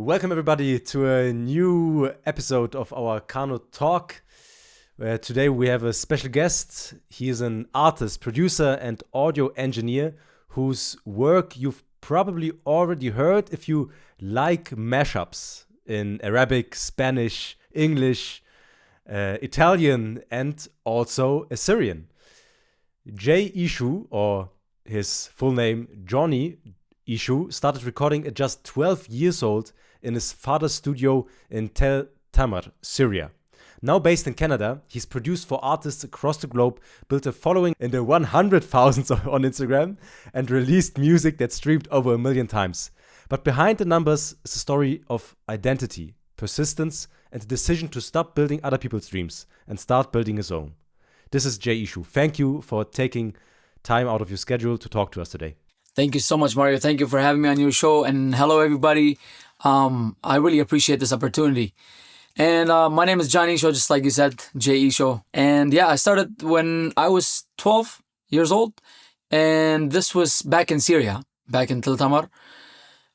Welcome everybody to a new episode of our Kano Talk. Today we have a special guest. He is an artist, producer, and audio engineer whose work you've probably already heard if you like mashups in Arabic, Spanish, English, Italian, and also Assyrian. Jay Ishu, or his full name Johnny Ishu, started recording at just 12 years old in his father's studio in Tel Tamar, Syria. Now based in Canada, he's produced for artists across the globe, built a following in the 100,000s on Instagram, and released music that streamed over 1 million times. But behind the numbers is a story of identity, persistence, and the decision to stop building other people's dreams and start building his own. This is Jay Ishu. Thank you for taking time out of your schedule to talk to us today. Thank you so much, Mario. Thank you for having me on your show. And hello, everybody. I really appreciate this opportunity. And my name is John Isho, just like you said, Jay Isho. And yeah, I started when I was 12 years old. And this was back in Syria, back in Tel Tamar.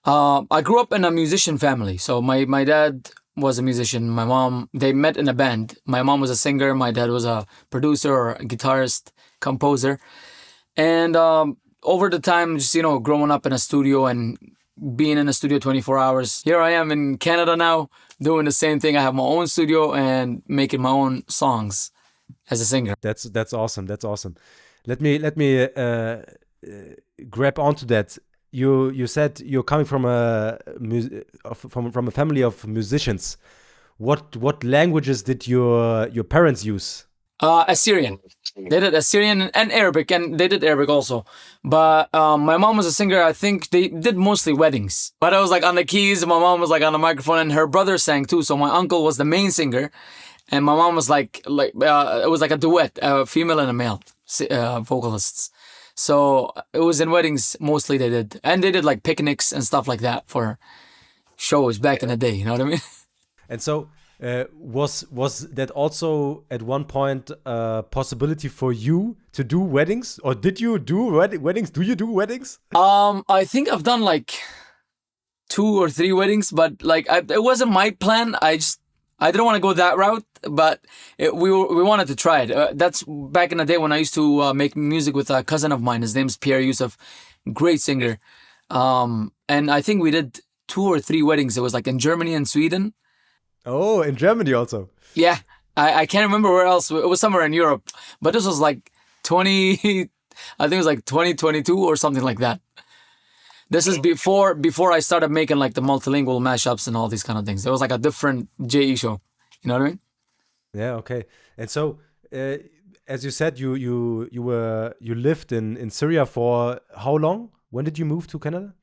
I grew up in a musician family. So my dad was a musician. My mom, they met in a band. My mom was a singer. My dad was a producer or a guitarist, composer. And over the time, just, growing up in a studio and being in a studio 24 hours. Here I am in Canada now, doing the same thing. I have my own studio and making my own songs as a singer. That's awesome. That's awesome. Let me grab onto that. You said you're coming from a family of musicians. What languages did your parents use? Assyrian. They did Assyrian and Arabic, and they did Arabic also. But my mom was a singer. I think they did mostly weddings. But I was like on the keys, and my mom was like on the microphone, and her brother sang too. So my uncle was the main singer, and my mom was like it was like a duet, a female and a male vocalists. So it was in weddings mostly they did, and they did like picnics and stuff like that for shows back in the day. You know what I mean? And so. Was that also at one point a possibility for you to do weddings, or did you do weddings? Do you do weddings? I think I've done like 2 or 3 weddings, but it wasn't my plan. I didn't want to go that route, but we wanted to try it. That's back in the day when I used to make music with a cousin of mine. His name's Pierre Youssef, great singer. And I think we did 2 or 3 weddings. It was like in Germany and Sweden. Oh, in Germany also. Yeah, I can't remember where else. It was somewhere in Europe, but this was like I think it was like 2022 or something like that. This is before I started making like the multilingual mashups and all these kind of things. It was like a different Jay show. You know what I mean? Yeah. Okay. And so, as you said, you lived in Syria for how long? When did you move to Canada?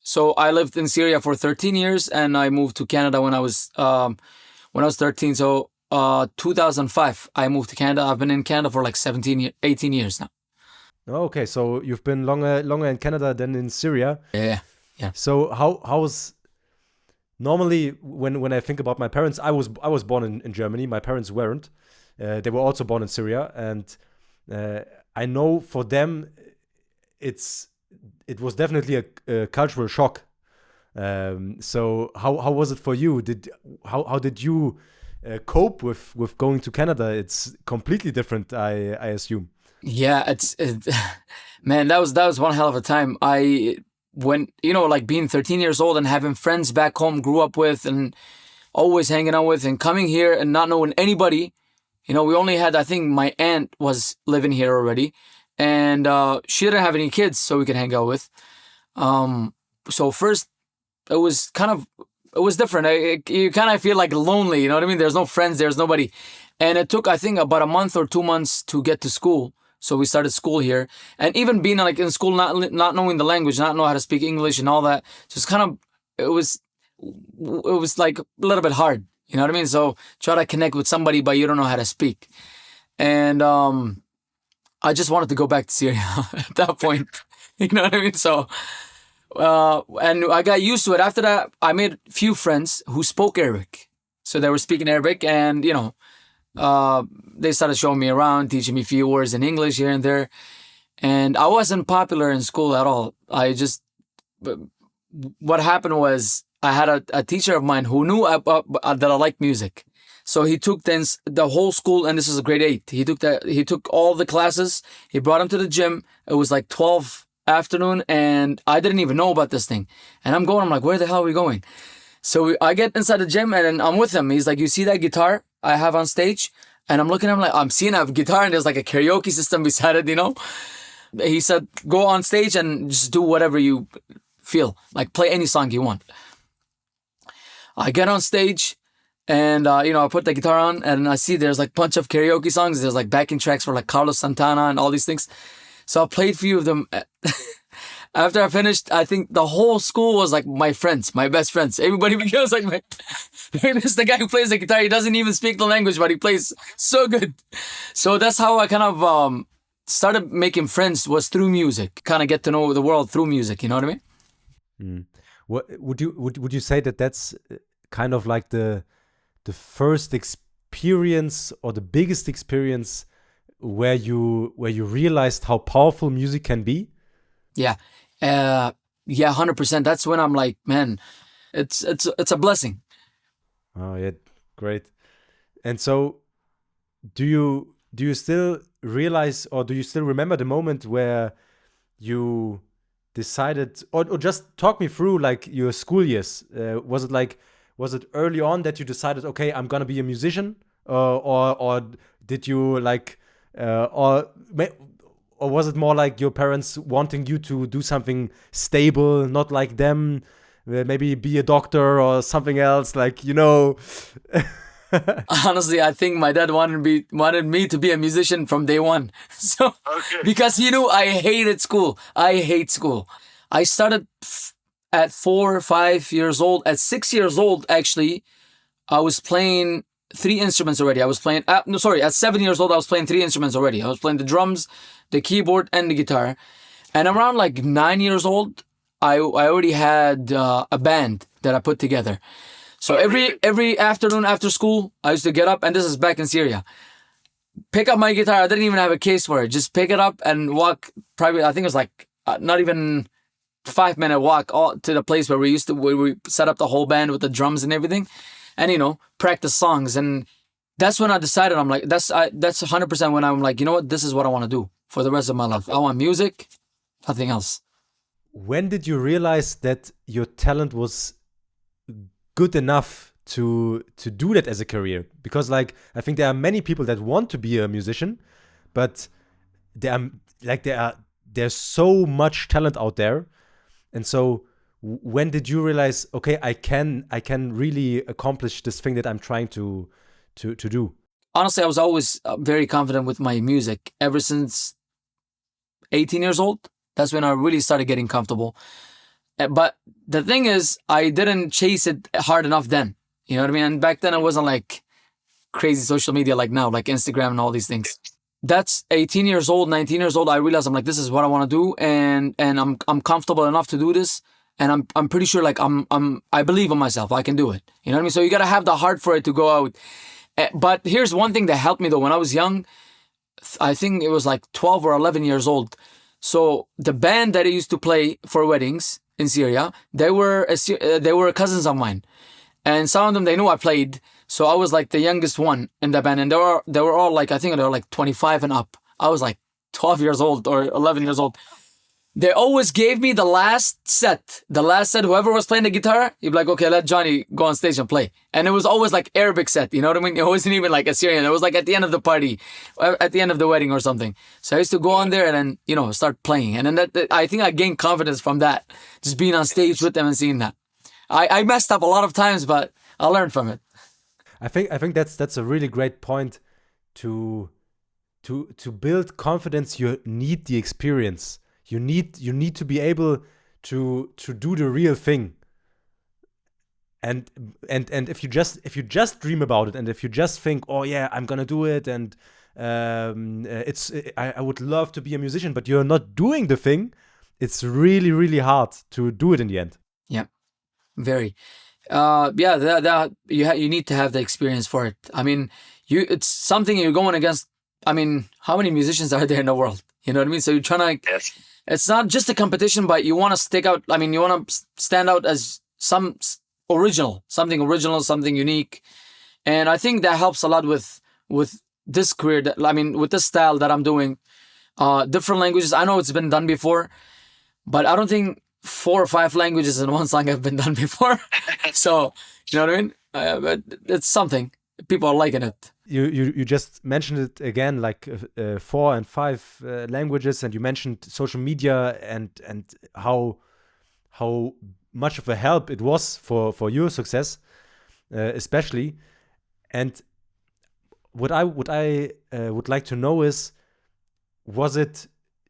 So I lived in Syria for 13 years, and I moved to Canada when I was 13. So 2005, I moved to Canada. I've been in Canada for like 18 years now. Okay, so you've been longer in Canada than in Syria. Yeah. So how's normally when I think about my parents, I was born in Germany. My parents weren't. They were also born in Syria, and I know for them it was definitely a cultural shock. So how was it for you? How did you cope with going to Canada? It's completely different, I assume. Yeah, man, that was one hell of a time. When like being 13 years old and having friends back home, grew up with and always hanging out with, and coming here and not knowing anybody. We only had, I think my aunt was living here already. And she didn't have any kids, so we could hang out with. So first, it was different. You kind of feel like lonely, you know what I mean? There's no friends, there's nobody. And it took, I think, about a month or 2 months to get to school. So we started school here. And even being like in school, not knowing the language, not know how to speak English and all that, just kind of, it was like a little bit hard, you know what I mean? So try to connect with somebody, but you don't know how to speak. And I just wanted to go back to Syria at that point. You know what I mean? So, and I got used to it. After that, I made a few friends who spoke Arabic. So they were speaking Arabic, and, they started showing me around, teaching me a few words in English here and there. And I wasn't popular in school at all. What happened was I had a teacher of mine who knew that I liked music. So he took the whole school, and this is a grade 8. He took all the classes. He brought them to the gym. It was like 12 afternoon, and I didn't even know about this thing. And I'm like, where the hell are we going? So I get inside the gym, and I'm with him. He's like, you see that guitar I have on stage? And I'm looking at him like, I'm seeing a guitar, and there's like a karaoke system beside it, you know? He said, go on stage and just do whatever you feel. Like, play any song you want. I get on stage, and, I put the guitar on, and I see there's like a bunch of karaoke songs. There's like backing tracks for like Carlos Santana and all these things. So I played a few of them. After I finished, I think the whole school was like my friends, my best friends. Everybody becomes like this is the guy who plays the guitar. He doesn't even speak the language, but he plays so good. So that's how I kind of started making friends, was through music. Kind of get to know the world through music. You know what I mean? Mm. What would you say that that's kind of like the first experience or the biggest experience where you realized how powerful music can be? Yeah. Yeah, 100%. That's when I'm like, man, it's a blessing. Oh yeah, great. And so do you still realize, or do you still remember the moment where you decided, or just talk me through like your school years? Was it early on that you decided, okay, I'm gonna be a musician, or did you like, or was it more like your parents wanting you to do something stable, not like them, maybe be a doctor or something else, like, you know? Honestly, I think my dad wanted me to be a musician from day one. So, because he knew I hated school. I hate school. I started at 4 or 5 years old. At 6 years old, actually, I was playing 3 instruments already. At 7 years old, I was playing 3 instruments already. I was playing the drums, the keyboard, and the guitar. And around like 9 years old, I already had a band that I put together. So every afternoon after school, I used to get up, and this is back in Syria. Pick up my guitar. I didn't even have a case for it. Just pick it up and walk. Probably, I think it was like not even 5-minute walk all to the place where we set up the whole band with the drums and everything, and practice songs. And that's when I decided, I'm like, that's 100% when I'm like, you know what, this is what I want to do for the rest of my life. I want music, nothing else. When did you realize that your talent was good enough to do that as a career? Because like, I think there are many people that want to be a musician, but there's so much talent out there. And so when did you realize, okay, I can really accomplish this thing that I'm trying to do? Honestly, I was always very confident with my music ever since 18 years old. That's when I really started getting comfortable. But the thing is, I didn't chase it hard enough then. You know what I mean? And back then, it wasn't like crazy social media like now, like Instagram and all these things. That's 18 years old, 19 years old. I realized, I'm like, this is what I want to do, and I'm comfortable enough to do this, and I'm pretty sure, like, I believe in myself. I can do it. You know what I mean? So you gotta have the heart for it to go out. But here's one thing that helped me though. When I was young, I think it was like 12 or 11 years old. So the band that I used to play for weddings in Syria, they were cousins of mine, and some of them, they knew I played. So I was like the youngest one in the band, and they were all like, I think they were like 25 and up. I was like 12 years old or 11 years old. They always gave me the last set. Whoever was playing the guitar, you'd be like, okay, let Johnny go on stage and play. And it was always like Arabic set, you know what I mean? It wasn't even like Assyrian. It was like at the end of the party, at the end of the wedding or something. So I used to go on there and then, start playing. And then I think I gained confidence from that, just being on stage with them and seeing that. I messed up a lot of times, but I learned from it. I think that's a really great point. To build confidence, you need the experience. You need to be able to do the real thing. And if you just dream about it, and if you just think, oh yeah, I'm gonna do it, and I would love to be a musician, but you're not doing the thing, it's really, really hard to do it in the end. Yeah, very. That you need to have the experience for it. I mean, it's something you're going against. I mean, how many musicians are there in the world? You know what I mean? So you're trying to. Yes. It's not just a competition, but you want to stick out. I mean, you want to stand out as original, something unique. And I think that helps a lot with this career. With this style that I'm doing. Different languages. I know it's been done before, but I don't think 4 or 5 languages in one song have been done before. So, you know what I mean? But it's something. People are liking it. You just mentioned it again, like 4 and 5 languages, and you mentioned social media and how much of a help it was for your success, especially. And what I would like to know is,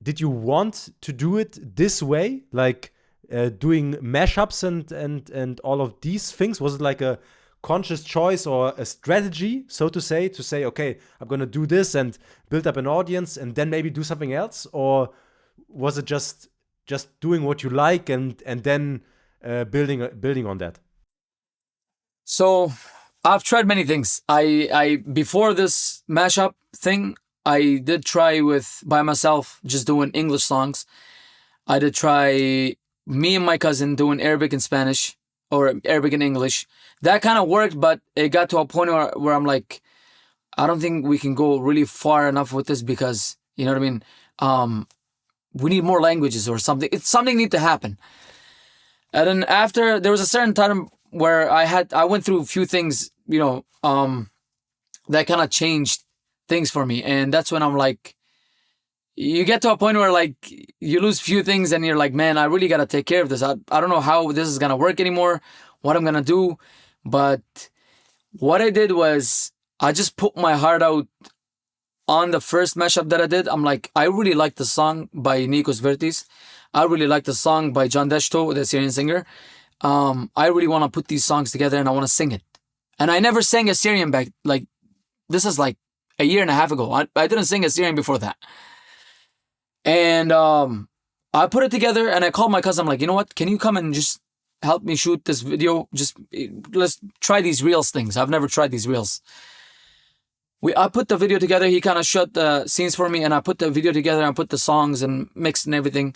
did you want to do it this way, like doing mashups and all of these things? Was it like a conscious choice or a strategy, so to say, okay, I'm gonna do this and build up an audience and then maybe do something else? Or was it just doing what you like and then building on that? So I've tried many things. I before this mashup thing, I did try by myself, just doing English songs. I did try me and my cousin doing Arabic and Spanish, or Arabic and English. That kind of worked, but it got to a point where I'm like, I don't think we can go really far enough with this, because, you know what I mean? We need more languages or something. Something need to happen. And then after, there was a certain time where I went through a few things, that kind of changed things for me. And that's when I'm like, you get to a point where like you lose few things and you're like, man, I really got to take care of this. I don't know how this is going to work anymore, what I'm going to do. But what I did was I just put my heart out on the first mashup that I did. I'm like, I really like the song by Nikos Vertis. I really like the song by John Deshto, the Syrian singer. I really want to put these songs together and I want to sing it. And I never sang a Syrian back. Like, this is like a year and a half ago. I didn't sing a Syrian before that. And I put it together and I called my cousin. I'm like, you know what? Can you come and just help me shoot this video? Let's try these reels things. I've never tried these reels. I put the video together. He kind of shot the scenes for me, and I put the video together and put the songs and mixed and everything.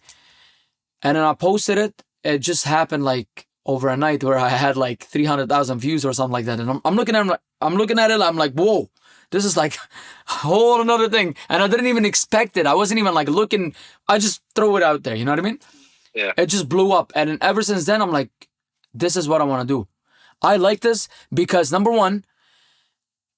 And then I posted it. It just happened like over a night where I had like 300,000 views or something like that. And I'm looking at it. I'm like, whoa, this is like a whole another thing. And I didn't even expect it. I wasn't even like looking. I just throw it out there. You know what I mean? Yeah. It just blew up. And then ever since then, I'm like, this is what I want to do. I like this because number one,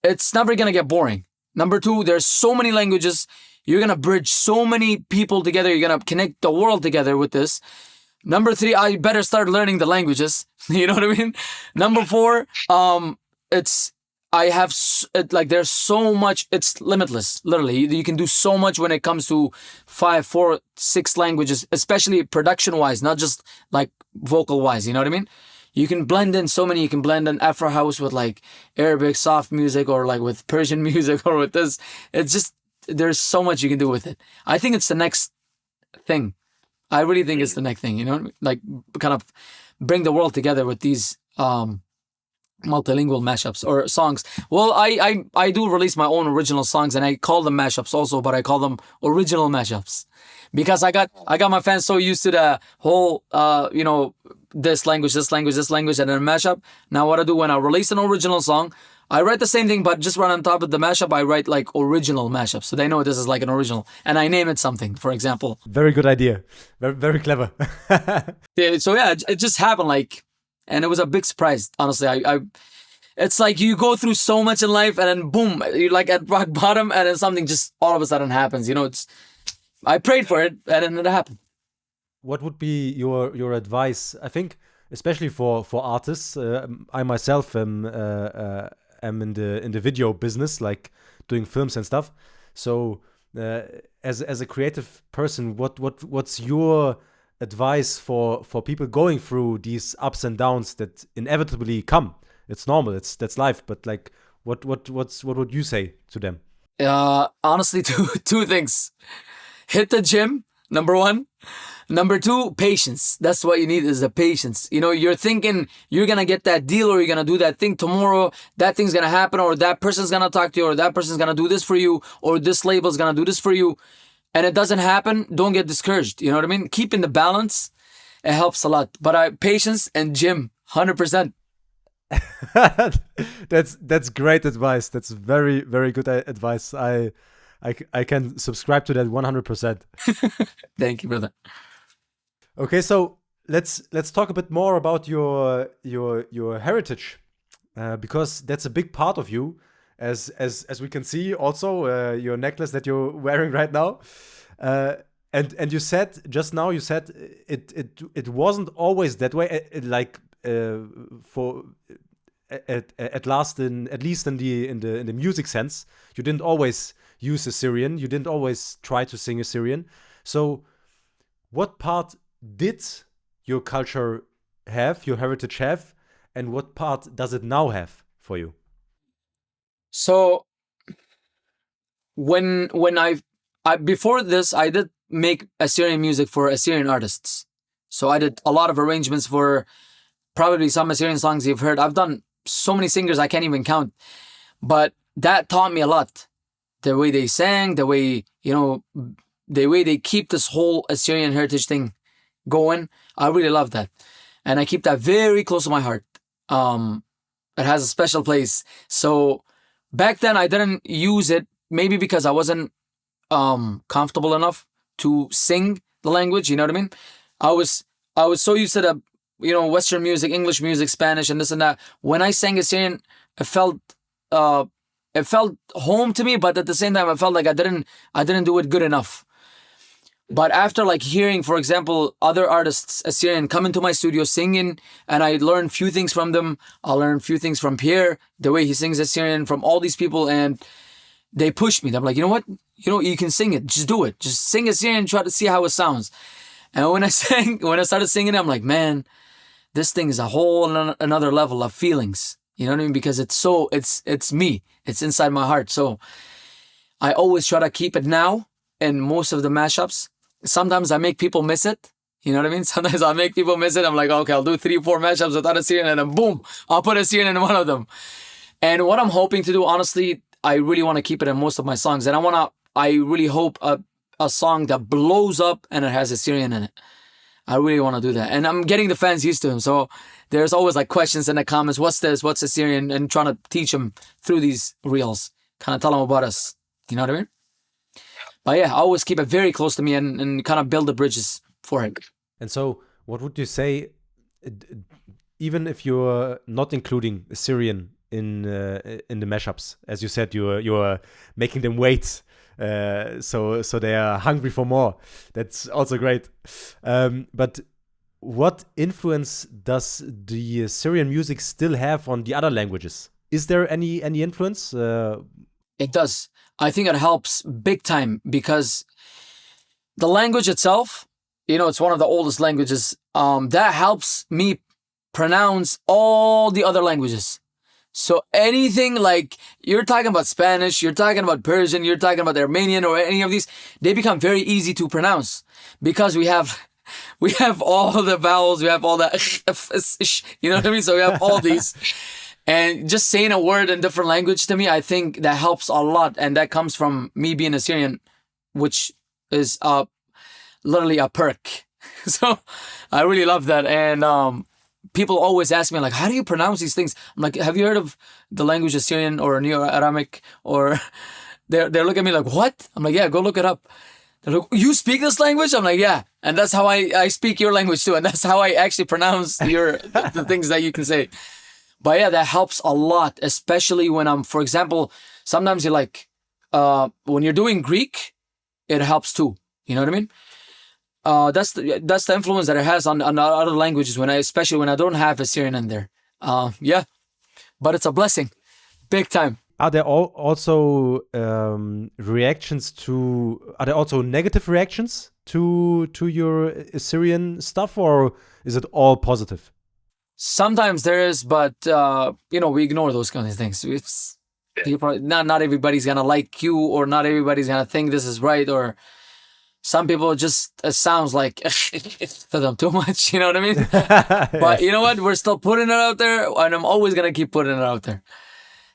it's never going to get boring. Number two, there's so many languages. You're going to bridge so many people together. You're going to connect the world together with this. Number three, I better start learning the languages. You know what I mean? Number four, there's so much, it's limitless, literally. You can do so much when it comes to 5, 4, 6 languages, especially production-wise, not just like vocal-wise, you know what I mean? You can blend in so many. You can blend in Afro house with like Arabic soft music, or like with Persian music, or with this. It's just, there's so much you can do with it. I think it's the next thing. I really think it's the next thing, you know, like kind of bring the world together with these multilingual mashups or songs. Well, I do release my own original songs, and I call them mashups also, but I call them original mashups because I got my fans so used to the whole this language, and then a mashup. Now what I do when I release an original song, I write the same thing, but just right on top of the mashup, I write like original mashup, so they know this is like an original, and I name it something. For example, very good idea, very, very clever. Yeah, so yeah, it just happened like, and it was a big surprise. Honestly, I it's like you go through so much in life, and then boom, you're like at rock bottom, and then something just all of a sudden happens. You know, I prayed for it, and then it happened. What would be your advice? I think, especially for artists, I myself am in the video business, like doing films and stuff. So, as a creative person, what's your advice for people going through these ups and downs that inevitably come? It's normal. That's life. But like, what would you say to them? Honestly, two things: hit the gym, number one. Number two, patience. That's what you need, is the patience. You know, you're thinking you're going to get that deal, or you're going to do that thing tomorrow. That thing's going to happen, or that person's going to talk to you, or that person's going to do this for you, or this label's going to do this for you. And it doesn't happen. Don't get discouraged. You know what I mean? Keeping the balance, it helps a lot. But patience and gym, 100%. That's great advice. That's very very good advice. I can subscribe to that 100%. Thank you, brother. Okay, so let's talk a bit more about your heritage, because that's a big part of you, as we can see also your necklace that you're wearing right now, and you said just now, you said it wasn't always that way, like for at least in the music sense, you didn't always use Assyrian, you didn't always try to sing Assyrian. So what part did your culture have, your heritage have, and what part does it now have for you? So when I before this, I did make Assyrian music for Assyrian artists. So I did a lot of arrangements for probably some Assyrian songs you've heard. I've done so many singers I can't even count. But that taught me a lot. The way they sang, the way, the way they keep this whole Assyrian heritage thing going. I really love that. And I keep that very close to my heart. It has a special place. So back then I didn't use it, maybe because I wasn't comfortable enough to sing the language, you know what I mean? I was so used to the, Western music, English music, Spanish, and this and that. When I sang Assyrian, it felt home to me, but at the same time, I felt like I didn't do it good enough. But after like hearing, for example, other artists, Assyrian, come into my studio singing, and I learned few things from them. I learned few things from Pierre, the way he sings Assyrian, from all these people, and they pushed me. I'm like, you know what? You can sing it. Just do it. Just sing Assyrian and try to see how it sounds. And when I started singing it, I'm like, man, this thing is a whole another level of feelings. You know what I mean? Because it's me. It's inside my heart. So I always try to keep it now in most of the mashups. Sometimes I make people miss it. You know what I mean? Sometimes I make people miss it. I'm like, okay, I'll do 3 or 4 mashups without Assyrian, and then boom, I'll put Assyrian in one of them. And what I'm hoping to do, honestly, I really want to keep it in most of my songs. And I really hope a song that blows up and it has Assyrian in it. I really want to do that. And I'm getting the fans used to him. So there's always like questions in the comments. What's this? What's Assyrian? And trying to teach them through these reels. Kind of tell them about us. You know what I mean? But yeah, I always keep it very close to me and kind of build the bridges for it. And so what would you say, even if you're not including Assyrian in the mashups, as you said, you're making them wait, so they are hungry for more. That's also great. But what influence does the Assyrian music still have on the other languages? Is there any influence? It does. I think it helps big time because the language itself, it's one of the oldest languages. That helps me pronounce all the other languages. So anything like you're talking about Spanish, you're talking about Persian, you're talking about Armenian or any of these, they become very easy to pronounce because we have all the vowels, we have all the, you know what I mean? So we have all these. And just saying a word in different language to me, I think that helps a lot. And that comes from me being Assyrian, which is literally a perk. So I really love that. And people always ask me, like, how do you pronounce these things? I'm like, have you heard of the language Assyrian or Neo-Aramic? Or they're looking at me like, what? I'm like, yeah, go look it up. They're like, you speak this language? I'm like, yeah. And that's how I speak your language too. And that's how I actually pronounce the things that you can say. But yeah, that helps a lot, especially when for example, sometimes you're like, when you're doing Greek, it helps too. You know what I mean? That's the influence that it has on other languages, especially when I don't have Assyrian in there. Yeah, but it's a blessing, big time. Are there also reactions to? Are there also negative reactions to your Assyrian stuff, or is it all positive? Sometimes there is, but we ignore those kind of things. It's not everybody's gonna like you, or not everybody's gonna think this is right, or some people just it sounds like for them too much. You know what I mean? But you know what? We're still putting it out there, and I'm always gonna keep putting it out there.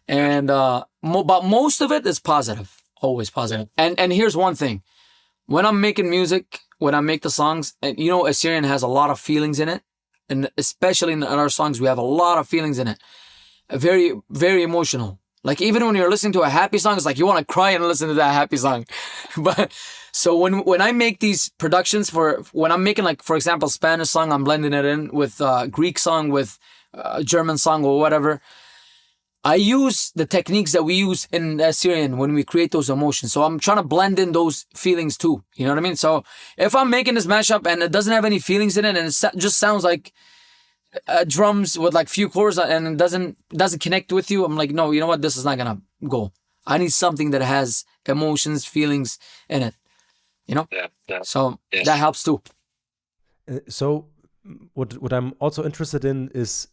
And but most of it is positive, always positive. And here's one thing: when I'm making music, when I make the songs, and Assyrian has a lot of feelings in it. and especially in our songs, we have a lot of feelings in it. Very, very emotional. Like even when you're listening to a happy song, it's like you want to cry and listen to that happy song. But so when I make these productions when I'm making, like, for example, Spanish song, I'm blending it in with Greek song, with German song or whatever. I use the techniques that we use in Assyrian when we create those emotions. So I'm trying to blend in those feelings too. You know what I mean? So if I'm making this mashup and it doesn't have any feelings in it and it just sounds like drums with like few chords and it doesn't connect with you, I'm like, no, you know what? This is not gonna go. I need something that has emotions, feelings in it. You know? Yeah. So Yes. that helps too. So what I'm also interested in is,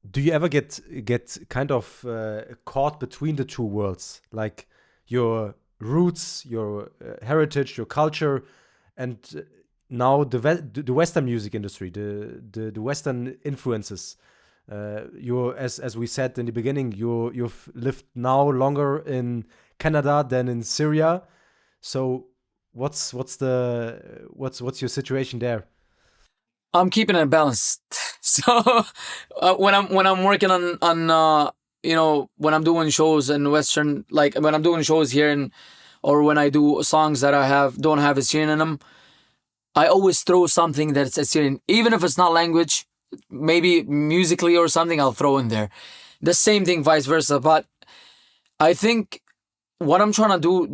do you ever get kind of caught between the two worlds, like your roots, your heritage, your culture, and now the Western music industry, the Western influences? As we said in the beginning, you've lived now longer in Canada than in Syria. So what's your situation there? I'm keeping it balanced. So when I'm working on you know, when I'm doing shows in Western, like when I'm doing shows here or when I do songs that don't have Assyrian in them, I always throw something that's Assyrian, even if it's not language, maybe musically or something, I'll throw in there. The same thing, vice versa. But I think what I'm trying to do,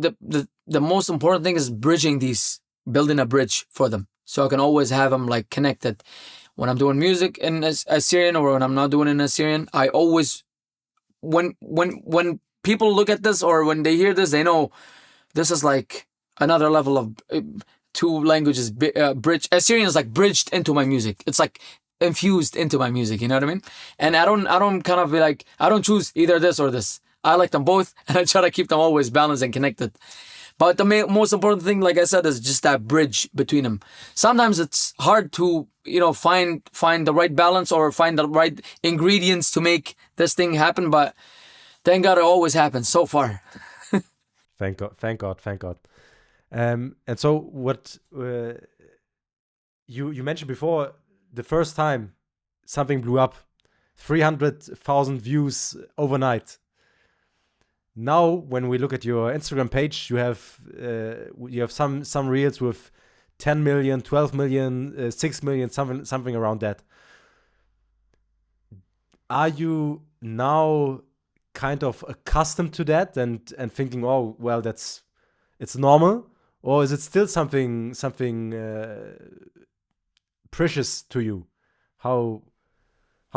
the most important thing is building a bridge for them. So I can always have them like connected. When I'm doing music in Assyrian or when I'm not doing in Assyrian, I always, when people look at this or when they hear this, they know this is like another level of two languages bridge. Assyrian is like bridged into my music. It's like infused into my music. You know what I mean? And I don't kind of be like, I don't choose either this or this. I like them both, and I try to keep them always balanced and connected. But the most important thing, like I said, is just that bridge between them. Sometimes it's hard to, you know, find the right balance or find the right ingredients to make this thing happen. But thank God it always happens so far. Thank God. And so what you mentioned before, the first time something blew up, 300,000 views overnight. Now, when we look at your Instagram page, you have some reels with 10 million, 12 million, 6 million, something around that. Are you now kind of accustomed to that and thinking, oh well, it's normal, or is it still something precious to you? How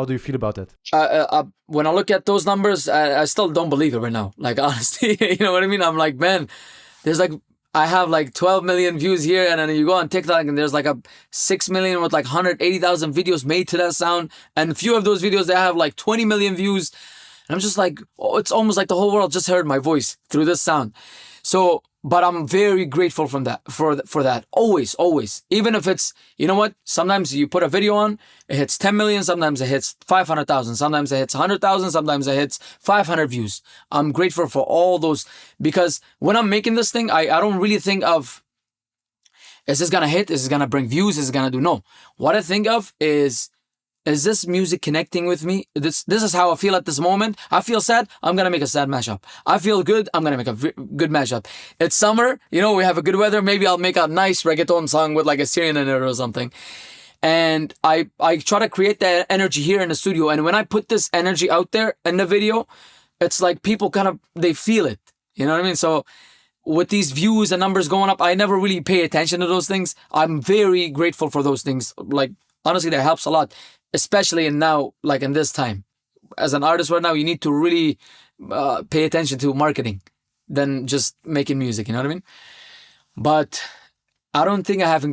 do you feel about that? When I look at those numbers, I still don't believe it right now. Like, honestly, you know what I mean? I'm like, man, I have like 12 million views here, and then you go on TikTok and there's like a 6 million with like 180,000 videos made to that sound. And a few of those videos, they have like 20 million views. And I'm just like, oh, it's almost like the whole world just heard my voice through this sound. So, but I'm very grateful for that. Always. Even if it's, you know what? Sometimes you put a video on, it hits 10 million. Sometimes it hits 500,000. Sometimes it hits 100,000. Sometimes it hits 500 views. I'm grateful for all those, because when I'm making this thing, I don't really think of, is this gonna hit? Is this gonna bring views? Is it gonna do? No. What I think of is this music connecting with me? This is how I feel at this moment. I feel sad, I'm gonna make a sad mashup. I feel good, I'm gonna make a good mashup. It's summer, you know, we have a good weather, maybe I'll make a nice reggaeton song with like a Syrian in it or something. And I try to create that energy here in the studio. And when I put this energy out there in the video, it's like people they feel it. You know what I mean? So with these views and numbers going up, I never really pay attention to those things. I'm very grateful for those things. Like, honestly, that helps a lot. Especially in now, like in this time, as an artist right now, you need to really pay attention to marketing than just making music. You know what I mean? But I don't think I haven't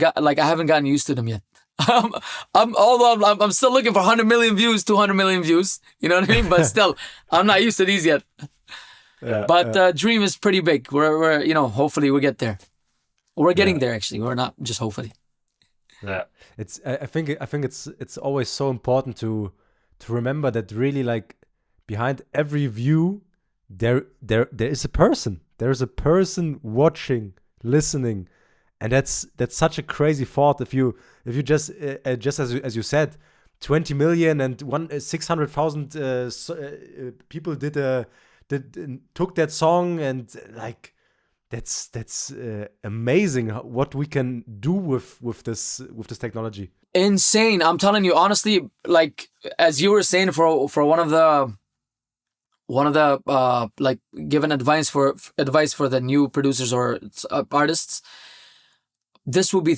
gotten used to them yet. Although I'm still looking for 100 million views, 200 million views. You know what I mean? But still, I'm not used to these yet. But dream is pretty big. We're you know, hopefully we get there. We're getting there actually. We're not just hopefully. Yeah. I think it's always so important to remember that really, like, behind every view there is a person. There is a person watching, listening, and that's such a crazy thought. If you just as you said, 20 million and 600,000 people took that song, and like that's amazing what we can do with this technology. Insane. I'm telling you honestly, like as you were saying, for one of the like given advice for the new producers or artists, this would be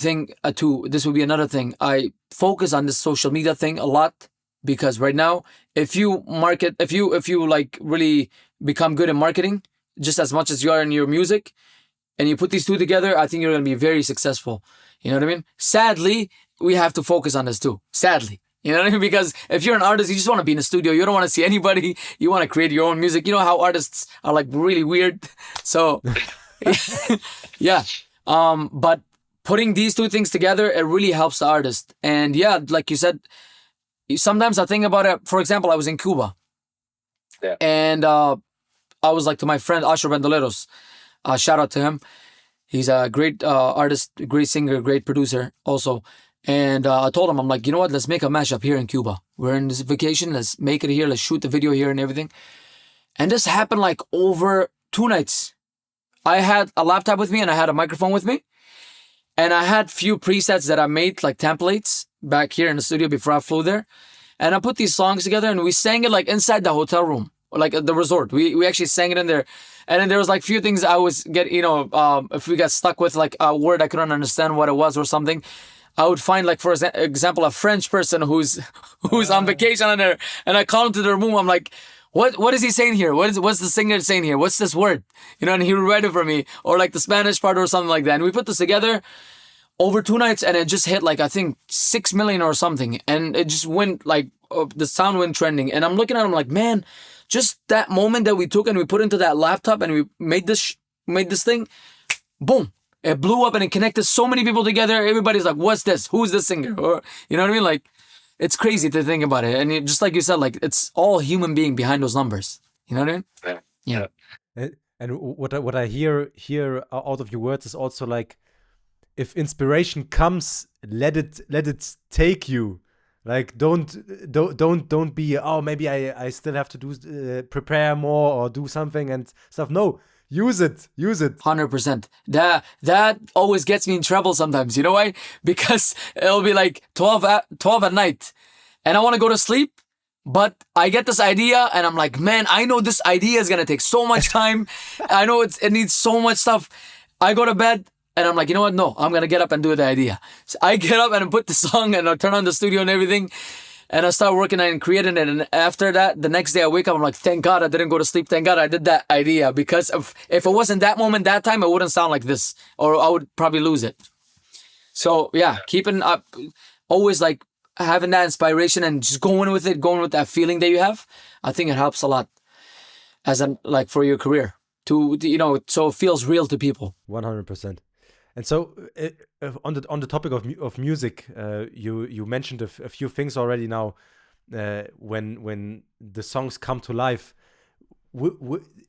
another thing. I focus on this social media thing a lot, because right now, if you like really become good in marketing just as much as you are in your music, and you put these two together, I think you're going to be very successful. You know what I mean? Sadly, we have to focus on this too. Sadly. You know what I mean? Because if you're an artist, you just want to be in the studio. You don't want to see anybody. You want to create your own music. You know how artists are like really weird. So, yeah. But putting these two things together, it really helps the artist. And yeah, like you said, sometimes I think about it. For example, I was in Cuba. Yeah. And I was like to my friend, Asher Bandoleros. Shout out to him. He's a great artist, great singer, great producer also. And I told him, I'm like, you know what? Let's make a mashup here in Cuba. We're in this vacation. Let's make it here. Let's shoot the video here and everything. And this happened like over 2 nights. I had a laptop with me and I had a microphone with me. And I had few presets that I made, like templates, back here in the studio before I flew there. And I put these songs together and we sang it like inside the hotel room, like at the resort. We actually sang it in there. And then there was like few things I was if we got stuck with like a word I couldn't understand what it was or something, I would find, like, for example, a French person who's on vacation on there, and I call him to their room. I'm like, what is he saying here? What's the singer saying here? What's this word? You know, and he would write it for me, or like the Spanish part or something like that. And we put this together over 2 nights, and it just hit like, I think 6 million or something. And it just went like, the sound went trending. And I'm looking at him like, man, just that moment that we took and we put into that laptop and we made this thing, boom. It blew up and it connected so many people together. Everybody's like, what's this? Who's this singer? Or, you know what I mean? Like, it's crazy to think about it. And just like you said, like, it's all human being behind those numbers. You know what I mean? Yeah. And what I hear out of your words is also like, if inspiration comes, let it take you. Like, don't be, oh, maybe I still have to do prepare more or do something and stuff. No. Use it. 100%. That always gets me in trouble sometimes. You know why? Because it'll be like 12 at night and I want to go to sleep, but I get this idea and I'm like, man, I know this idea is going to take so much time. I know it needs so much stuff. I go to bed and I'm like, you know what? No, I'm going to get up and do the idea. So I get up and put the song and I turn on the studio and everything. And I start working on it and creating it. And after that, the next day I wake up, I'm like, thank God I didn't go to sleep. Thank God I did that idea. Because if it wasn't that moment, that time, it wouldn't sound like this. Or I would probably lose it. So yeah, keeping up, always like having that inspiration and just going with that feeling that you have. I think it helps a lot like for your career to so it feels real to people. 100%. And so, on the topic of music, you mentioned a few things already now. When the songs come to life,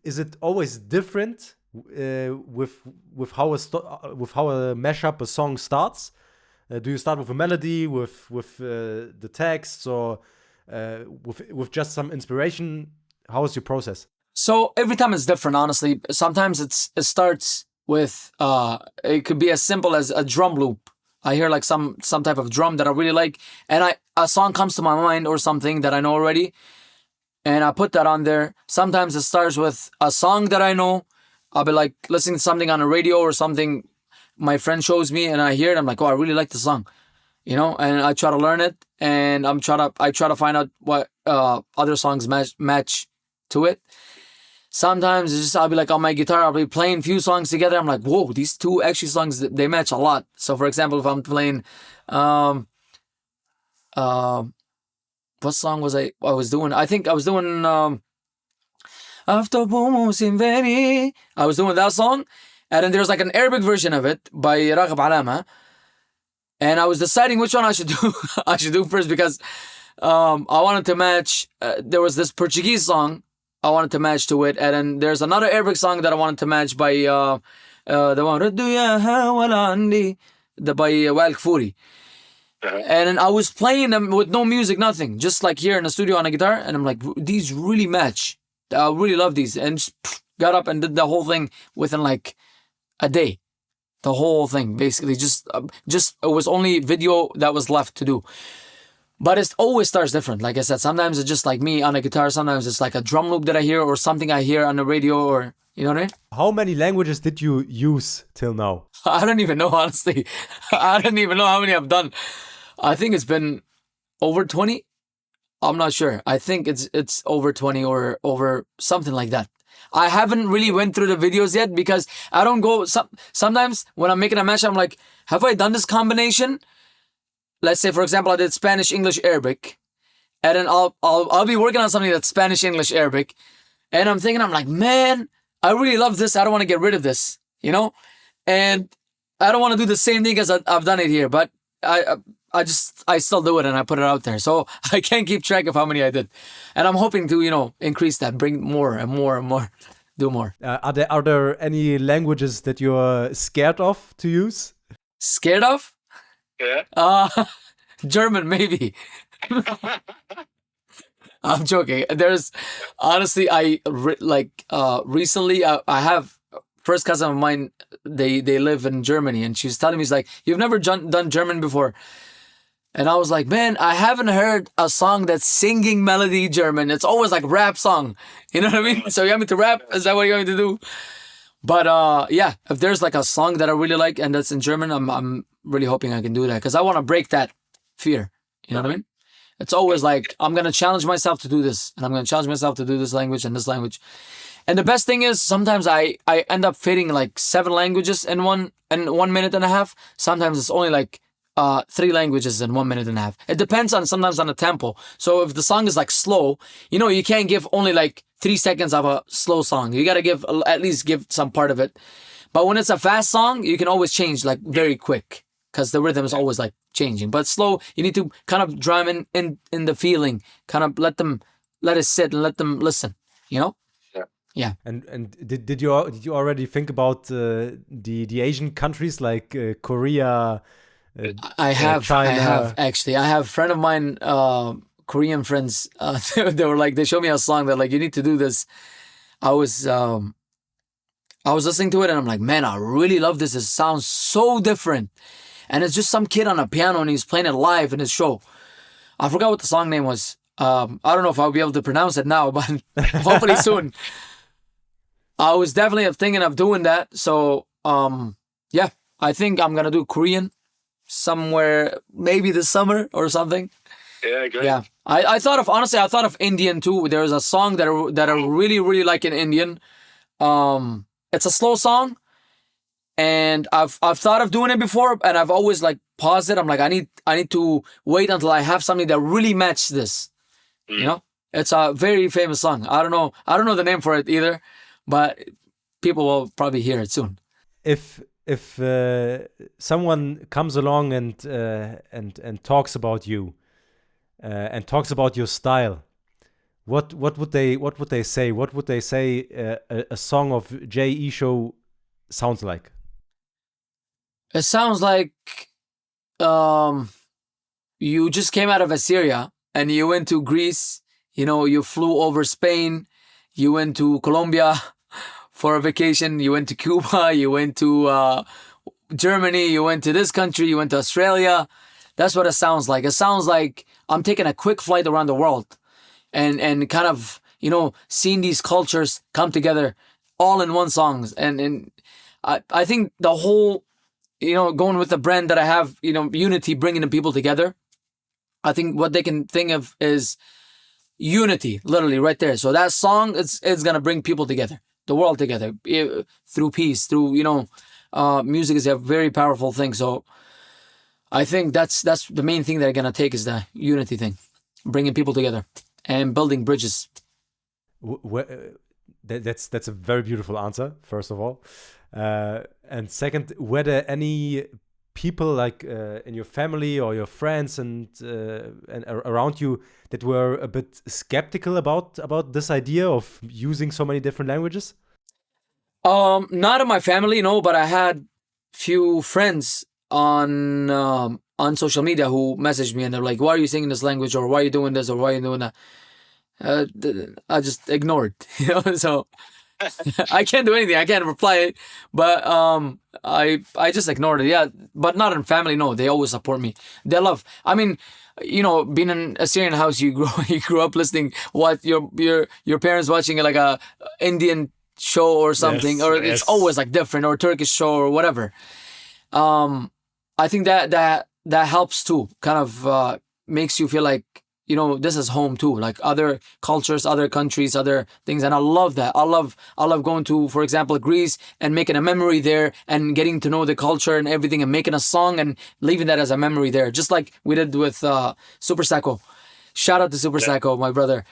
is it always different with how a mashup, a song starts? Do you start with a melody, with the text, or with just some inspiration? How is your process? So every time it's different, honestly. Sometimes it starts with it could be as simple as a drum loop. I hear like some type of drum that I really like, and a song comes to my mind or something that I know already, and I put that on there. Sometimes it starts with a song that I know. I'll be like listening to something on the radio or something my friend shows me, and I hear it. I'm like, oh, I really like the song, and I try to learn it, and I try to find out what other songs match to it. Sometimes it's just, I'll be like on my guitar, I'll be playing a few songs together. I'm like, whoa, these two actually songs, they match a lot. So for example, if I'm playing, what song was I was doing? I think I was doing, After Boom, I was doing that song. And then there's like an Arabic version of it by Raghab Alama. And I was deciding which one I should do first, because I wanted to match, there was this Portuguese song I wanted to match to it, and then there's another Arabic song that I wanted to match by the one by Wael Kfouri. And then I was playing them with no music, nothing, just like here in the studio on a guitar. And I'm like, these really match. I really love these. And just got up and did the whole thing within like a day. The whole thing, basically, just it was only video that was left to do. But it always starts different. Like I said, sometimes it's just like me on a guitar. Sometimes it's like a drum loop that I hear or something I hear on the radio, or you know what I mean? How many languages did you use till now? I don't even know, honestly. I don't even know how many I've done. I think it's been over 20. I'm not sure. I think it's over 20 or over something like that. I haven't really went through the videos yet because I don't go. Sometimes when I'm making a match, I'm like, have I done this combination? Let's say, for example, I did Spanish, English, Arabic, and then I'll be working on something that's Spanish, English, Arabic, and I'm thinking, I'm like, man, I really love this. I don't want to get rid of this, you know, and I don't want to do the same thing as I've done it here, but I still do it and I put it out there. So I can't keep track of how many I did. And I'm hoping to, increase that, bring more and more and more, do more. Are there any languages that you're scared of to use? Scared of? Yeah. German, maybe. I'm joking. There's, honestly, recently, I have first cousin of mine, they live in Germany, and she's telling me, she's like, you've never done German before. And I was like, man, I haven't heard a song that's singing melody German. It's always like rap song. You know what I mean? So you want me to rap? Is that what you want me to do? But yeah, if there's like a song that I really like and that's in German, I'm really hoping I can do that because I want to break that fear. You know what I mean? It's always like, I'm going to challenge myself to do this, and I'm going to challenge myself to do this language and this language. And the best thing is sometimes I end up fitting like 7 languages in 1 minute and a half. Sometimes it's only like 3 languages in 1 minute and a half. It depends sometimes on the tempo. So if the song is like slow, you can't give only like 3 seconds of a slow song. You got to at least give some part of it. But when it's a fast song, you can always change like very quick because the rhythm is always like changing. But slow, you need to kind of draw them in the feeling, kind of let it sit and let them listen, Yeah. And did you already think about the Asian countries like Korea? I have China. Actually. I have a friend of mine, Korean friends. They showed me a song that like, you need to do this. I was listening to it and I'm like, man, I really love this. It sounds so different. And it's just some kid on a piano and he's playing it live in his show. I forgot what the song name was. I don't know if I'll be able to pronounce it now, but hopefully soon. I was definitely thinking of doing that. So, yeah, I think I'm going to do Korean somewhere, maybe this summer or something. Yeah, great. Yeah. I thought of Indian too. There's a song that I really, really like in Indian. It's a slow song. And I've thought of doing it before, and I've always like paused it. I'm like, I need to wait until I have something that really matches this. It's a very famous song. I don't know the name for it either, but people will probably hear it soon. If someone comes along and talks about you, and talks about your style, what would they say? What would they say a song of Jay Esho sounds like? It sounds like you just came out of Assyria and you went to Greece. You flew over Spain. You went to Colombia for a vacation. You went to Cuba. You went to Germany. You went to this country. You went to Australia. That's what it sounds like. It sounds like I'm taking a quick flight around the world and kind of, seeing these cultures come together all in one song. And I think the whole, going with the brand that I have, unity, bringing the people together. I think what they can think of is unity, literally right there. So that song, it's going to bring people together, the world together, through peace, through, music is a very powerful thing. So I think that's the main thing that they're going to take is the unity thing, bringing people together and building bridges. That's a very beautiful answer, first of all. And second, were there any people like in your family or your friends and around you that were a bit skeptical about this idea of using so many different languages? Not in my family, no, but I had few friends on social media who message me and they're like, "Why are you singing this language?" or "Why are you doing this?" or "Why are you doing that?" I just ignored, So I can't do anything. I can't reply, but I just ignored it. Yeah, but not in family. No, they always support me. They love. I mean, being in a Syrian house, you grew up listening what your parents watching like a Indian show or something, or it's always like different, or Turkish show or whatever. I think that helps too. Kind of makes you feel like this is home too, like other cultures, other countries, other things. And I love that. I love going to, for example, Greece and making a memory there and getting to know the culture and everything and making a song and leaving that as a memory there. Just like we did with Super Sacco. Shout out to Super Sacco, my brother.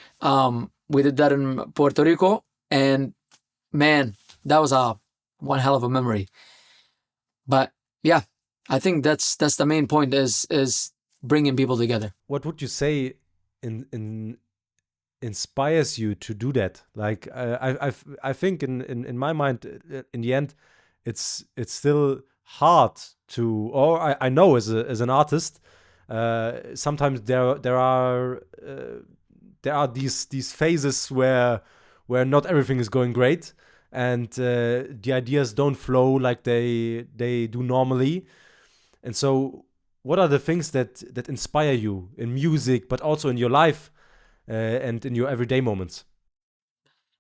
We did that in Puerto Rico, and man, that was one hell of a memory. But yeah, I think that's the main point is bringing people together. What would you say inspires you to do that? Like I think in my mind, in the end, it's still hard to, or I know as an artist, sometimes there are these phases where not everything is going great, and the ideas don't flow like they do normally. And so what are the things that inspire you in music, but also in your life and in your everyday moments?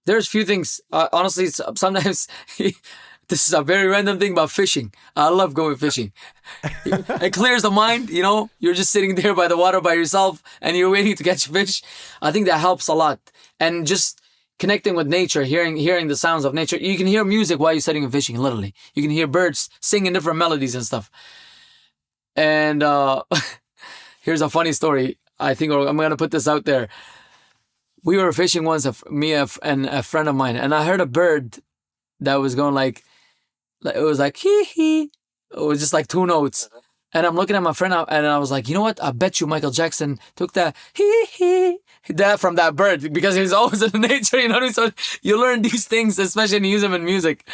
There's few things. Honestly, sometimes this is a very random thing, but fishing. I love going fishing. It clears the mind, You're just sitting there by the water by yourself and you're waiting to catch fish. I think that helps a lot. And just connecting with nature, hearing the sounds of nature. You can hear music while you're sitting and fishing, literally. You can hear birds singing different melodies and stuff. And here's a funny story. I think I'm going to put this out there. We were fishing once, me and a friend of mine, and I heard a bird that was going like it was like hee hee. It was just like two notes. And I'm looking at my friend and I was like, you know what? I bet you Michael Jackson took that hee hee that from that bird, because he's always in nature, So you learn these things, especially when you use them in music.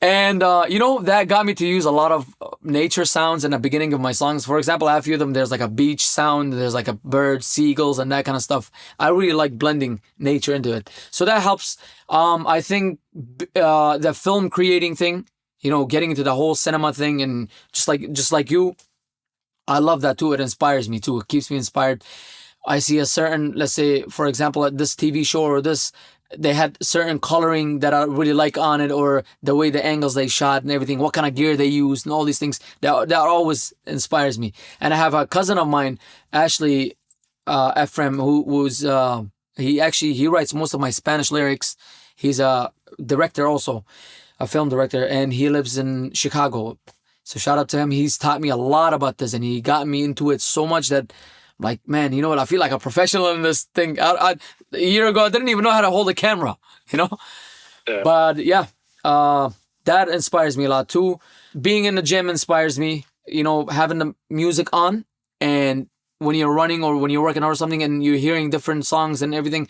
And, that got me to use a lot of nature sounds in the beginning of my songs. For example, I have a few of them. There's like a beach sound. There's like a bird, seagulls, and that kind of stuff. I really like blending nature into it. So that helps. I think the film creating thing, getting into the whole cinema thing, and just like you, I love that too. It inspires me too. It keeps me inspired. I see a certain, let's say, for example, at this TV show or this, they had certain coloring that I really like on it, or the way the angles they shot and everything, what kind of gear they used and all these things, that always inspires me. And I have a cousin of mine, Ashley Ephraim, who's he writes most of my Spanish lyrics. He's a director also, a film director, and he lives in Chicago. So shout out to him. He's taught me a lot about this, and he got me into it so much that, like, man, you know what? I feel like a professional in this thing. A year ago, I didn't even know how to hold a camera, Yeah. But yeah, that inspires me a lot too. Being in the gym inspires me, having the music on, and when you're running or when you're working out or something and you're hearing different songs and everything,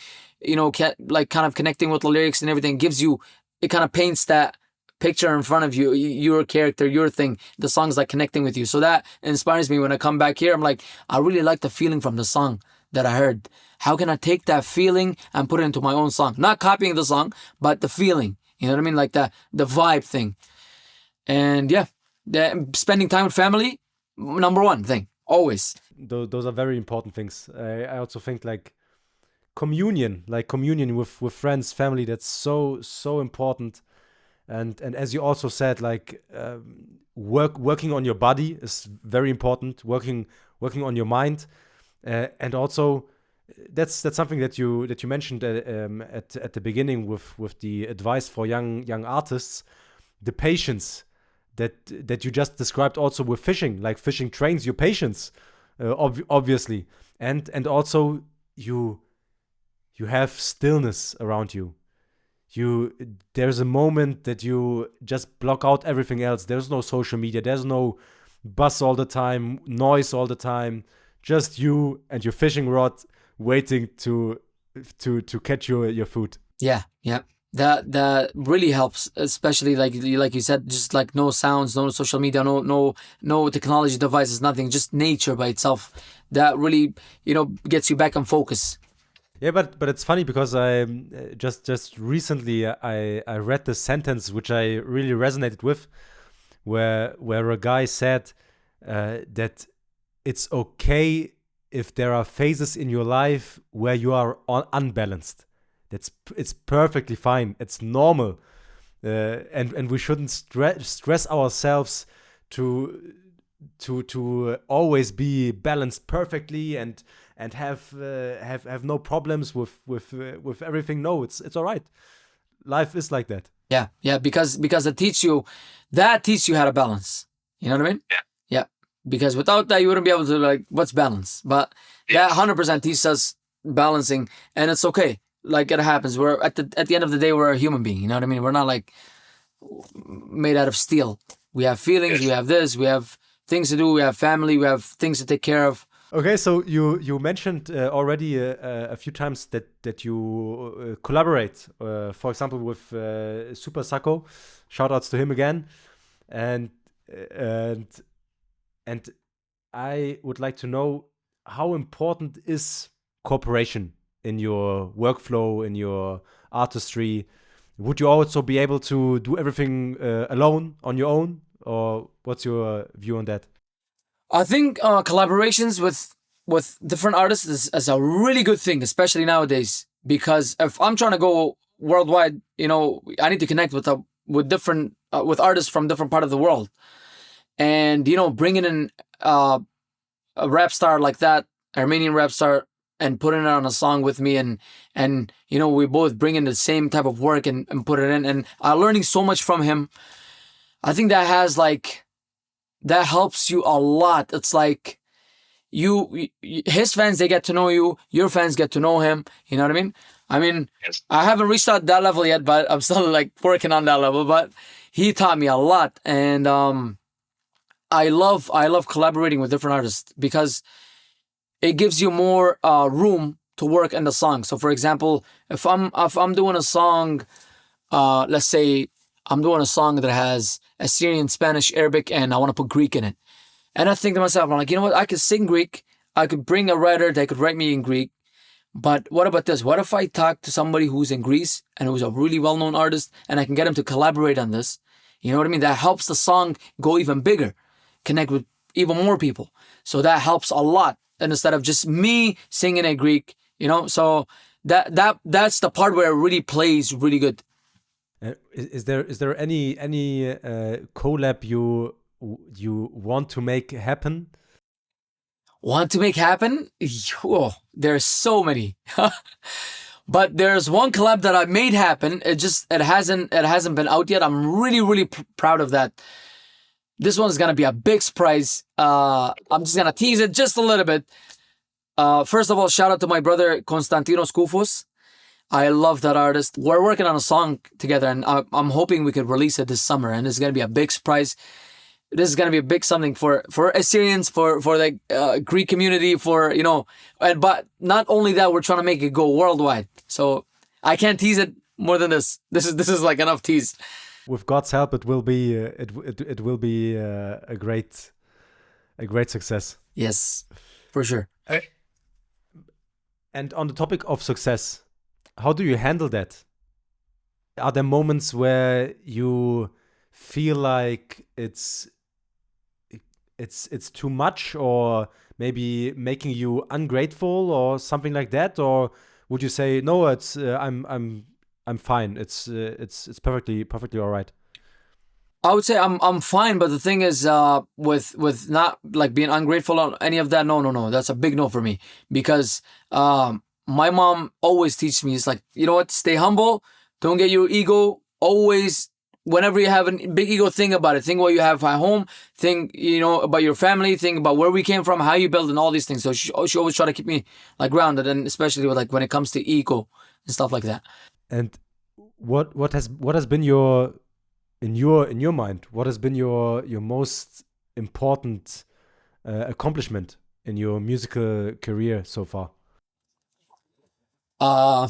like kind of connecting with the lyrics and everything it kind of paints that picture in front of you, your character, your thing, the song's like connecting with you. So that inspires me when I come back here. I'm like, I really like the feeling from the song that I heard. How can I take that feeling and put it into my own song? Not copying the song, but the feeling. You know what I mean? Like the vibe thing. And yeah, spending time with family, number one thing, always. Those are very important things. I also think like communion with friends, family, that's so important. And as you also said, like working on your body is very important. Working on your mind, and also that's something that you mentioned at the beginning with the advice for young artists, the patience that you just described also with fishing. Like fishing trains your patience, obviously, and also you have stillness around you. There's a moment that you just block out everything else. There's no social media. There's no buzz all the time, noise all the time. Just you and your fishing rod waiting to catch your food. Yeah. that really helps, especially like you said, just like no sounds, no social media, no technology devices, nothing, just nature by itself. That really, gets you back on focus. Yeah, but it's funny because I just recently I read this sentence which I really resonated with, where a guy said that it's okay if there are phases in your life where you are unbalanced. It's perfectly fine. It's normal, and we shouldn't stress ourselves to always be balanced perfectly and have no problems with everything. No, it's all right. Life is like that. Yeah, because it teaches you how to balance. You know what I mean? Yeah. Because without that, you wouldn't be able to, like, what's balance? But that 100% teaches us balancing, and it's okay. Like, it happens. We're at the end of the day, we're a human being. You know what I mean? We're not like made out of steel. We have feelings. We have this. We have things to do. We have family. We have things to take care of. Okay, so you mentioned already a few times that you collaborate, for example, with Super Sacco. Shout outs to him again, and I would like to know, how important is cooperation in your workflow, in your artistry? Would you also be able to do everything alone, on your own, or what's your view on that? I think collaborations with different artists is a really good thing, especially nowadays. Because if I'm trying to go worldwide, I need to connect with different with artists from different part of the world, and bringing in a rap star like that, Armenian rap star, and putting it on a song with me, and we both bring in the same type of work and put it in, and I'm learning so much from him. I think that helps you a lot. It's like his fans, they get to know you, your fans get to know him. You know what I mean? Yes. I haven't reached out that level yet, but I'm still like working on that level. But he taught me a lot, and I love collaborating with different artists because it gives you more room to work in the song. So, for example, if I'm doing a song, let's say I'm doing a song that has Assyrian, Spanish, Arabic, and I want to put Greek in it. And I think to myself, I'm like, you know what? I could sing Greek. I could bring a writer that could write me in Greek. But what about this? What if I talk to somebody who's in Greece and who's a really well-known artist, and I can get him to collaborate on this? You know what I mean? That helps the song go even bigger, connect with even more people. So that helps a lot. And instead of just me singing in Greek, so that's the part where it really plays really good. Is there any collab you want to make happen? Want to make happen? Oh, there's so many. But there's one collab that I made happen. It hasn't been out yet. I'm really proud of that. This one's gonna be a big surprise. I'm just gonna tease it just a little bit. First of all, shout out to my brother Konstantinos Koufos. I love that artist. We're working on a song together, and I'm hoping we could release it this summer. And it's gonna be a big surprise. This is gonna be a big something for Assyrians, for the Greek community, but not only that, we're trying to make it go worldwide. So I can't tease it more than this. This is like enough tease. With God's help, it will be it will be a great success. Yes, for sure. And on the topic of success, how do you handle that? Are there moments where you feel like it's too much, or maybe making you ungrateful or something like that? Or would you say, no, it's I'm fine. It's perfectly all right. I would say I'm fine, but the thing is, with not like being ungrateful on any of that, no, that's a big no for me, because my mom always teaches me, it's like, you know what, stay humble, don't get your ego, always, whenever you have a big ego, think about it, think what you have at home, think, about your family, think about where we came from, how you build, and all these things. So she always try to keep me like grounded, and especially with, like, when it comes to ego and stuff like that. And what has been your in your mind, what has been your most important accomplishment in your musical career so far? I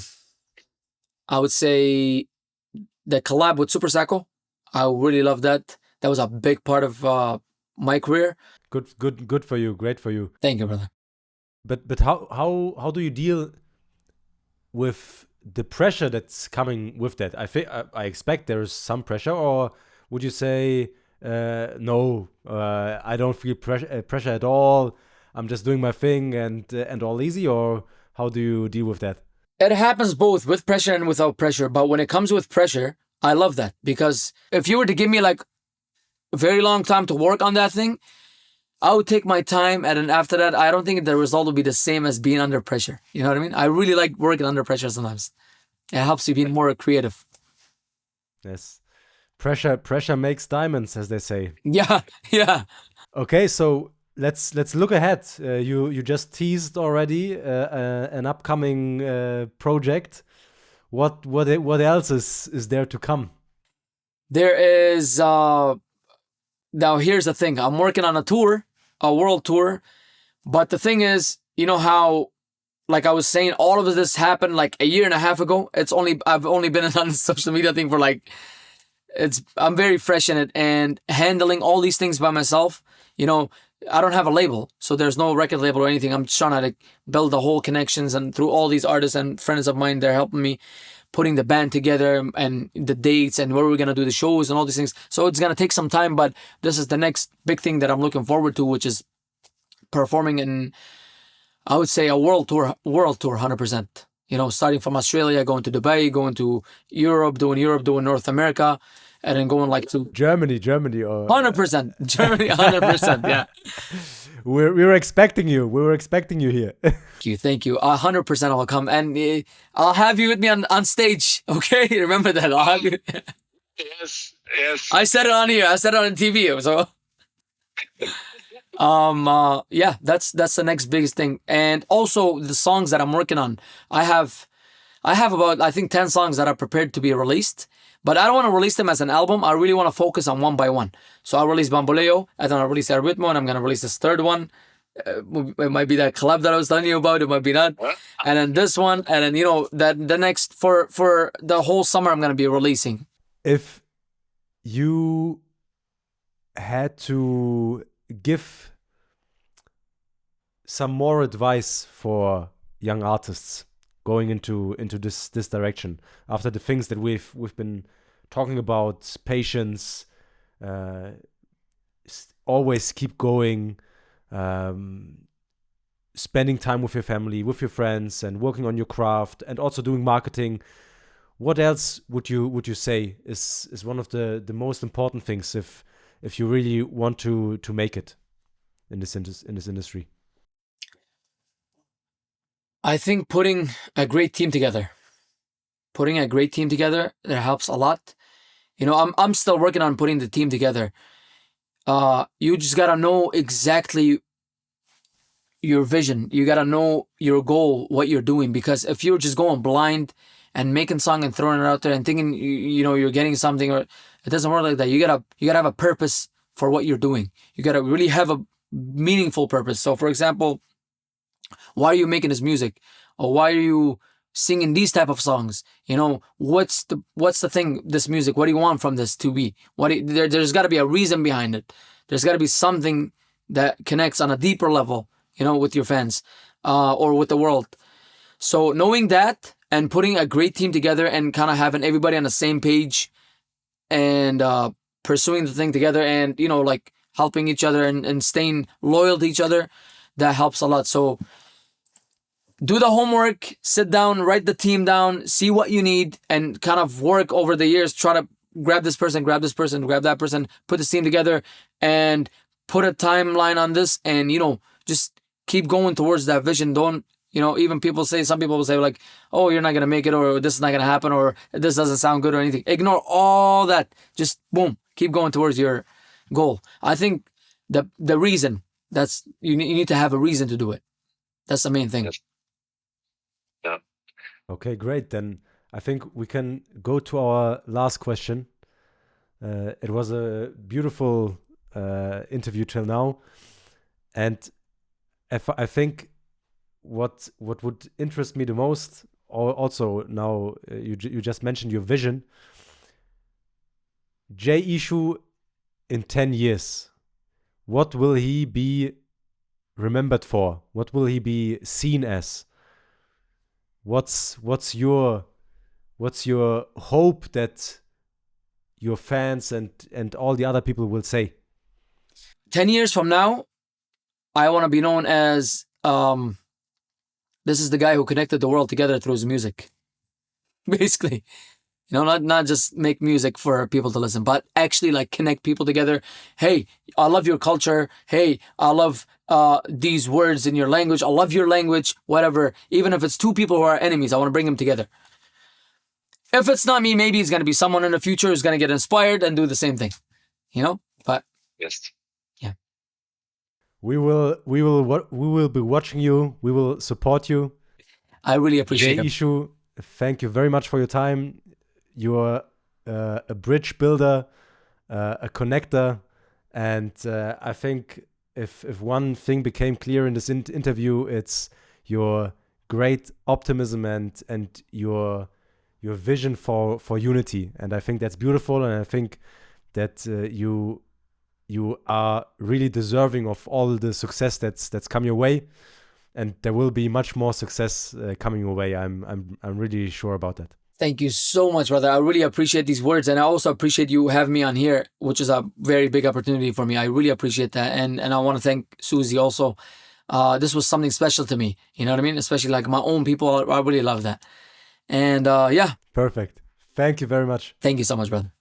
would say the collab with Super Sacco. I really love that. That was a big part of my career. Good for you. Great for you. Thank you, brother. But how do you deal with the pressure that's coming with that? I expect there is some pressure, or would you say no? I don't feel pressure at all. I'm just doing my thing and all easy. Or how do you deal with that? It happens both with pressure and without pressure. But when it comes with pressure, I love that, because if you were to give me like a very long time to work on that thing, I would take my time, and then after that, I don't think the result will be the same as being under pressure. You know what I mean? I really like working under pressure sometimes. It helps you be more creative. Yes. Pressure makes diamonds, as they say. Yeah, yeah. Okay, so let's look ahead. You just teased already an upcoming project. What else is there to come? There is now here's the thing. I'm working on a world tour, but the thing is, you know how, like I was saying, all of this happened like a year and a half ago. I've only been on the social media thing for like, I'm very fresh in it, and handling all these things by myself. You know, I don't have a label, so there's no record label or anything. I'm just trying to build the whole connections, and through all these artists and friends of mine, they're helping me putting the band together and the dates and where we're going to do the shows and all these things. So it's going to take some time, but this is the next big thing that I'm looking forward to, which is performing in, I would say, a world tour 100%. You know, starting from Australia, going to Dubai, going to Europe, doing North America, and then going like to Germany or 100%. Germany, 100%. Yeah. We were expecting you. We were expecting you here. Thank you. 100% I'll come, and I'll have you with me on stage. Okay, remember that. I'll have you. Yes. I said it on here. I said it on TV. So, yeah, that's the next biggest thing, and also the songs that I'm working on. I have about, I think, 10 songs that are prepared to be released. But I don't want to release them as an album. I really want to focus on one by one. So I'll release Bamboleo, and then I'll release El Ritmo, and I'm going to release this third one. It might be that collab that I was telling you about. It might be that. And then this one. And then, you know, that the next, for the whole summer, I'm going to be releasing. If you had to give some more advice for young artists going into this direction, after the things that we've been talking about, patience, always keep going, spending time with your family, with your friends, and working on your craft, and also doing marketing, what else would you say is one of the most important things if you really want to make it in this industry? I think putting a great team together. That helps a lot. You know, I'm still working on putting the team together. You just gotta know exactly your vision. You gotta know your goal, what you're doing. Because if you're just going blind and making song and throwing it out there and thinking you know you're getting something, or it doesn't work like that. You gotta have a purpose for what you're doing. You gotta really have a meaningful purpose. So, for example, why are you making this music, or why are you singing these type of songs? You know, what's the thing, this music, what do you want from this to be? There's got to be a reason behind it. There's got to be something that connects on a deeper level, you know, with your fans, or with the world. So knowing that and putting a great team together and kind of having everybody on the same page, and pursuing the thing together, and, you know, like helping each other and staying loyal to each other, that helps a lot. So do the homework, sit down, write the team down, see what you need, and kind of work over the years. Try to grab this person, grab that person, put this team together, and put a timeline on this, and, you know, just keep going towards that vision. Don't, you know, even some people will say like, oh, you're not going to make it, or this is not going to happen, or this doesn't sound good, or anything. Ignore all that. Just boom, keep going towards your goal. I think the reason, that's, you need to have a reason to do it. That's the main thing. Yes. Yeah. Okay, great. Then I think we can go to our last question. It was a beautiful interview till now, and I think what would interest me the most, also now you just mentioned your vision. Jay Ishu in 10 years, what will he be remembered for? What will he be seen as? What's your hope that your fans and all the other people will say? 10 years from now, I want to be known as this is the guy who connected the world together through his music. Basically, not just make music for people to listen, but actually like connect people together. Hey, I love your culture. Hey, I love these words in your language. I love your language, whatever. Even if it's two people who are enemies, I want to bring them together. If it's not me, maybe it's going to be someone in the future who's going to get inspired and do the same thing, but Yes. We will be watching you. We will support you. I really appreciate Jay it. Ishu, thank you very much for your time. You're a bridge builder, a connector, and I think if one thing became clear in this interview, it's your great optimism and your vision for unity. And I think that's beautiful, and I think that you are really deserving of all the success that's come your way, and there will be much more success coming your way. I'm really sure about that. Thank you so much, brother. I really appreciate these words, and I also appreciate you having me on here, which is a very big opportunity for me. I really appreciate that, and I want to thank Susie also. This was something special to me. You know what I mean? Especially like my own people. I really love that. And yeah. Perfect. Thank you very much. Thank you so much, brother.